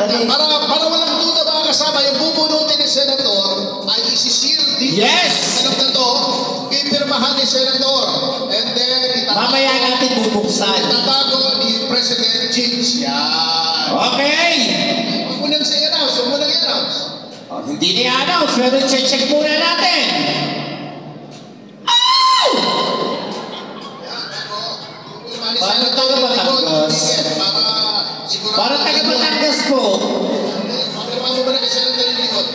Para walang duda mga kasama, yung bubunutin ni Senator ay isi-seal dito. Yes! Alam na to, ipirmahan ni Senator. And then, mamaya natin bubuksan. itatago ni President Chins. Yan. Okay! Huwag mo nang i-announce, huwag mo nang i-announce. Hindi ni-announce, pero check muna natin. Oh! Para taga-Batangas. Para taga-Batangas po. Pakirma mo ba na kasi ng likod?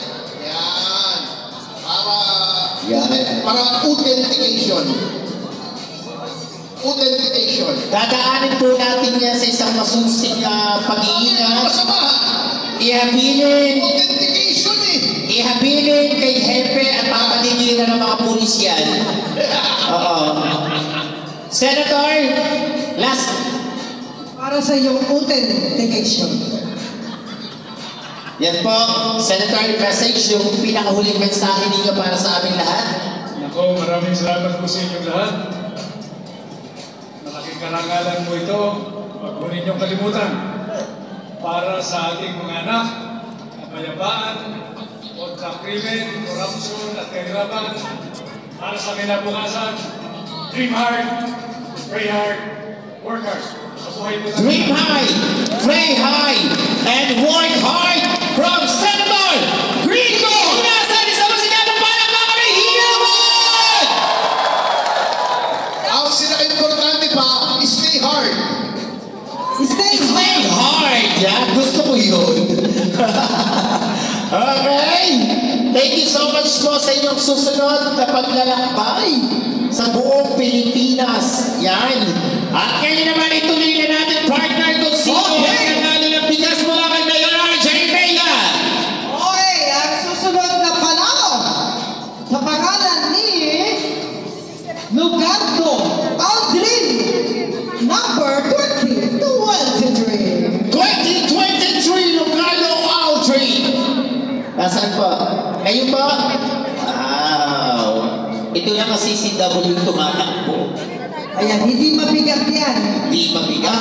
Yan. Para authentication. Authentication. Dadaanin po natin yan sa isang masusing pag-iingat. Masama. Ihabilin. Authentication eh. Ihabilin kay Hepe at papaligiran ng mga pulis yan. Oo. Senator, last. Para sa iyong authentication. Yan po, Senator, message, yung pinakahuling mensahe ninyo para sa aming lahat. Nako, maraming salamat po sa inyong lahat. Malaking karangalan mo ito. Huwag mo ninyong kalimutan. Para sa ating mga anak, kapayapaan, kontra krimen, korupsyon at kahirapan. Para sa kinabukasan, dream hard, pray hard, work hard. Dream high, pray high, and work hard from Senator Rico Hunasan. Isang masigabong palakpakan kami, Hiraman! Ang sila-importante pa, stay hard. Stay hard! Yan, gusto ko yun. Okay! Thank you so much po sa inyong susunod na paglalakbay sa buong Pilipinas. Yan. At ngayon naman ituloy na natin, partner, kung sino ang nanalo ng bigas mula kay Mayor RJ Vega. Okay, ang susunod na panalo sa pangalan ni Lugardo Aldrin, number 2023. 2023, Lugardo Aldrin. Nasaan po? Ngayon po? Wow. Ito lang kasi si W tumatakbo. Ayan, hindi mabigat yan. Hindi mabigat?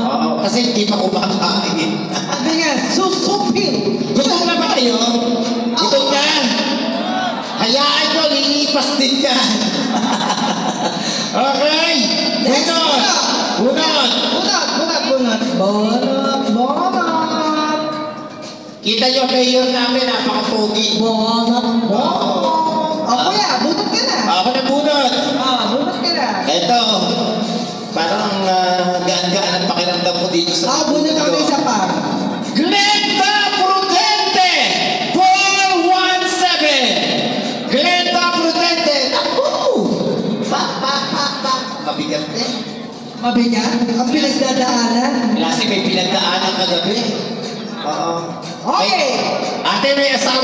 Oo, kasi hindi pa kumakain. Ano yan? Susupil. Gusto na ba kayo? Ito na. Hayaan nyo, lilipas din yan. Okay. Bunot. Bunot. Bonot. Kita nyo, mayor namin, napaka-pogi. Bonot. O kuya, bunot ka na. Ako na bunot. Bunot ka na. Ito, parang gaan-gaan ang pakiramdam ko dito sa Bunot ako na isa pa. Glenda Prudente 417. Glenda Prudente. Mabigat din. Mabigat? Ang pinagdadaanan. Kasi may pinagdaanan kagabi. Oo. Okay. Ate, may asawa